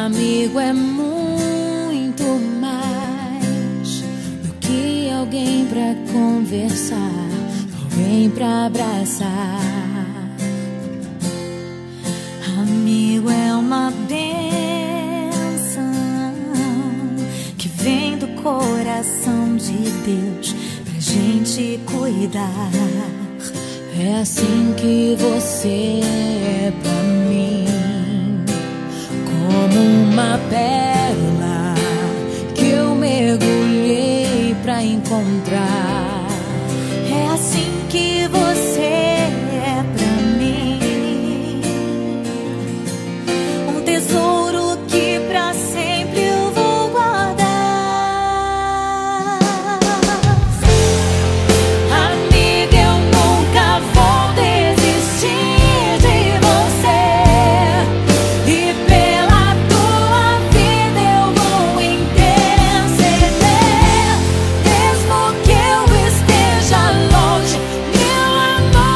Amigo é muito mais do que alguém pra conversar, alguém pra abraçar. Amigo é uma bênção que vem do coração de Deus pra gente cuidar. É assim que você é pra mim, como uma pérola que eu mergulhei pra encontrar. É assim que você é pra mim, um tesouro que pra sempre eu vou guardar. Amiga, eu nunca vou desistir de você, e pela tua vida eu vou interceder. Mesmo que eu esteja longe, meu amor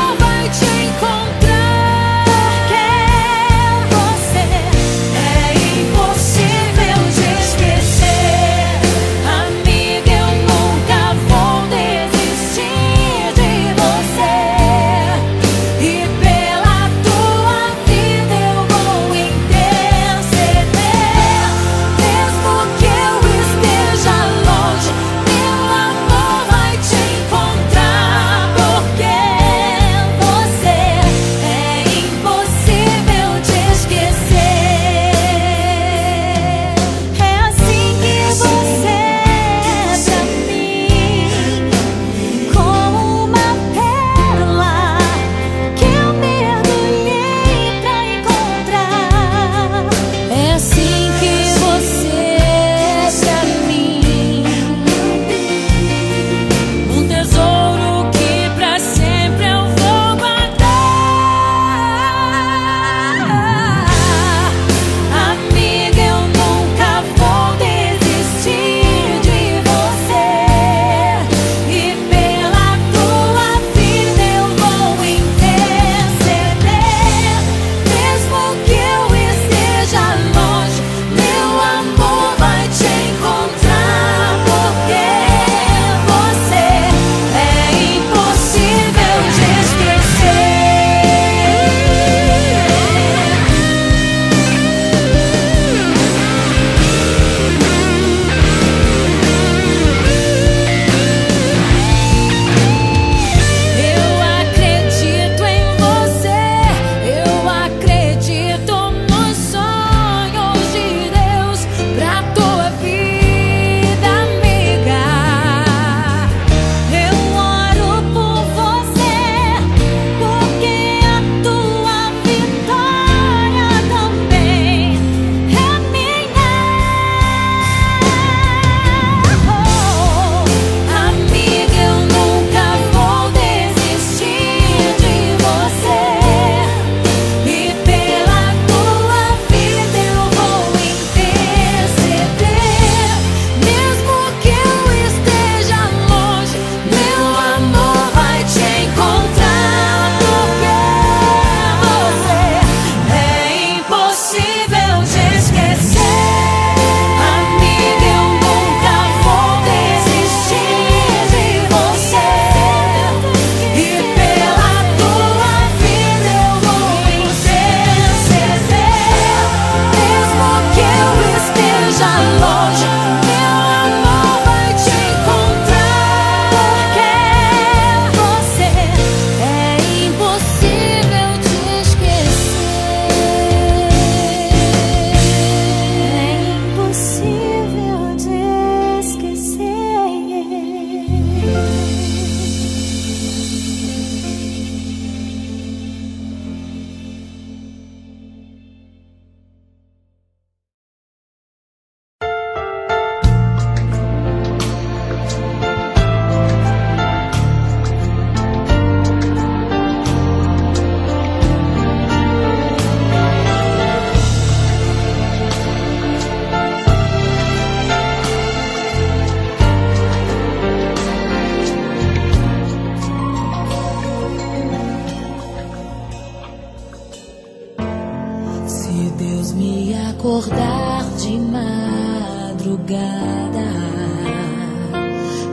Se Deus me acordar de madrugada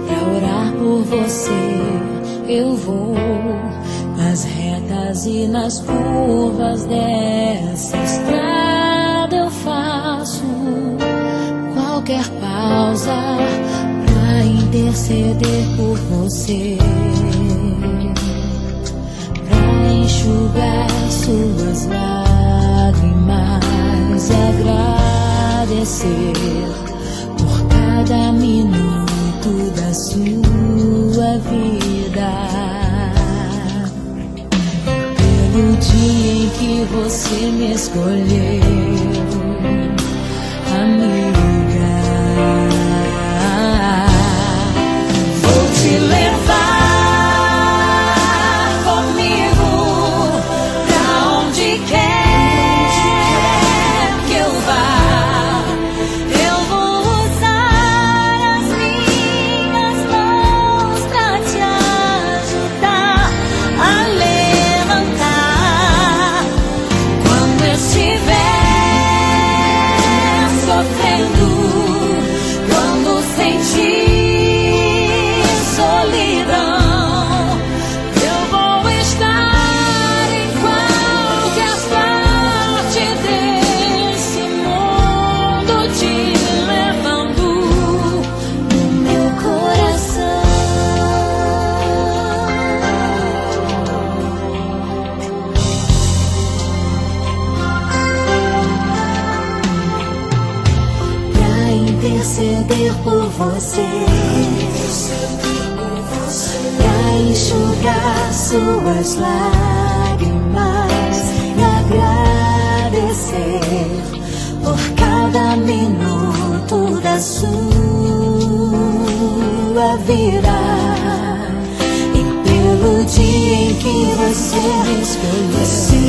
pra orar por você, eu vou nas retas e nas curvas dessa estrada. Eu faço qualquer pausa pra interceder por você, pra enxugar suas lágrimas e agradecer por cada minuto da sua vida, pelo dia em que você me escolheu, amiga. Vou te levar comigo pra onde quer que eu vá. Eu vou usar as minhas mãos pra te ajudar a levantar quando estiver sofrendo, quando sentir solidão. Eu vou estar em qualquer parte desse mundo, te levando no meu coração. Pra interceder por você, pra enxugar suas lágrimas e agradecer por cada minuto da sua vida, e pelo dia em que você me escolheu.